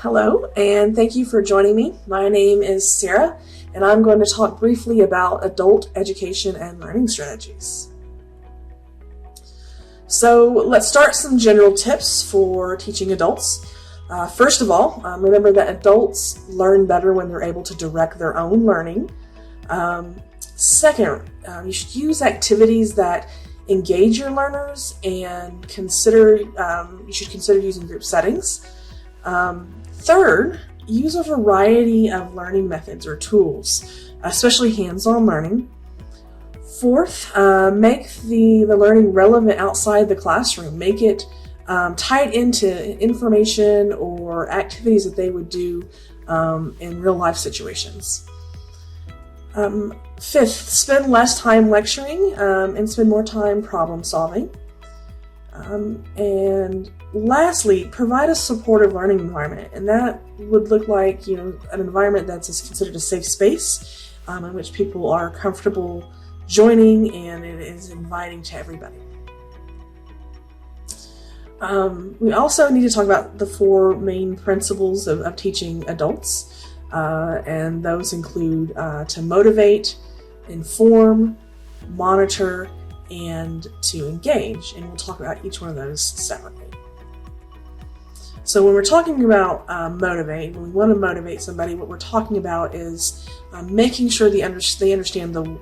Hello, and thank you for joining me. My name is Sarah, and I'm going to talk briefly about adult education and learning strategies. So let's start some general tips for teaching adults. First of all, remember that adults learn better when they're able to direct their own learning. Second, you should use activities that engage your learners, and you should consider using group settings. Third, use a variety of learning methods or tools, especially hands-on learning. Fourth, make the learning relevant outside the classroom. Make it tied into information or activities that they would do in real-life situations. Fifth, spend less time lecturing and spend more time problem solving. And lastly, provide a supportive learning environment, and that would look like an environment that's considered a safe space in which people are comfortable joining, and it is inviting to everybody. We also need to talk about the four main principles of teaching adults, and those include to motivate, inform, monitor, and to engage, and we'll talk about each one of those separately. So when we're talking about motivate, when we want to motivate somebody, what we're talking about is making sure the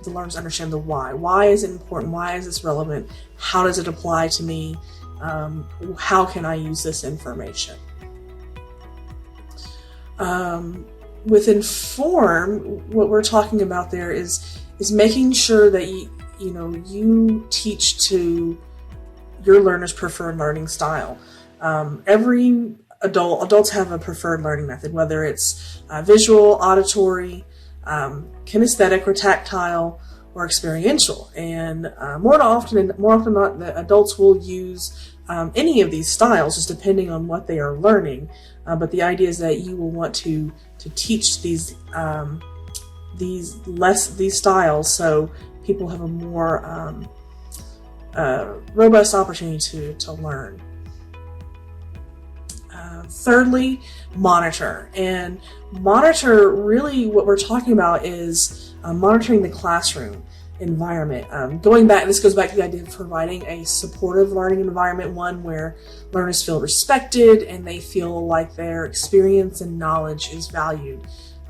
learners understand the why. Why is it important? Why is this relevant? How does it apply to me? How can I use this information? With inform, what we're talking about there is making sure that you teach to your learner's preferred learning style. Every adults have a preferred learning method, whether it's visual, auditory, kinesthetic or tactile, or experiential. And more often than not, the adults will use any of these styles, just depending on what they are learning. But the idea is that you will want to teach these styles so people have a more robust opportunity to learn. Thirdly, monitor. And monitor, really what we're talking about is monitoring the classroom environment. This goes back to the idea of providing a supportive learning environment, one where learners feel respected and they feel like their experience and knowledge is valued.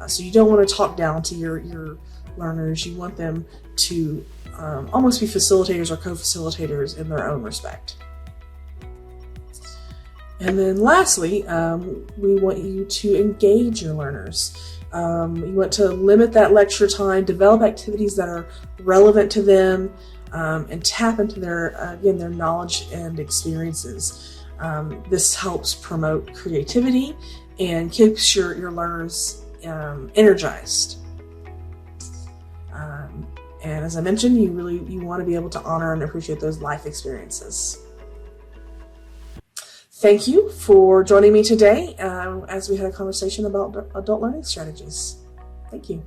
So you don't want to talk down to your learners. You want them to almost be facilitators or co-facilitators in their own respect. And then lastly, we want you to engage your learners. You want to limit that lecture time, develop activities that are relevant to them, and tap into their knowledge and experiences. This helps promote creativity and keeps your learners energized. And as I mentioned, you want to be able to honor and appreciate those life experiences. Thank you for joining me today as we had a conversation about adult learning strategies. Thank you.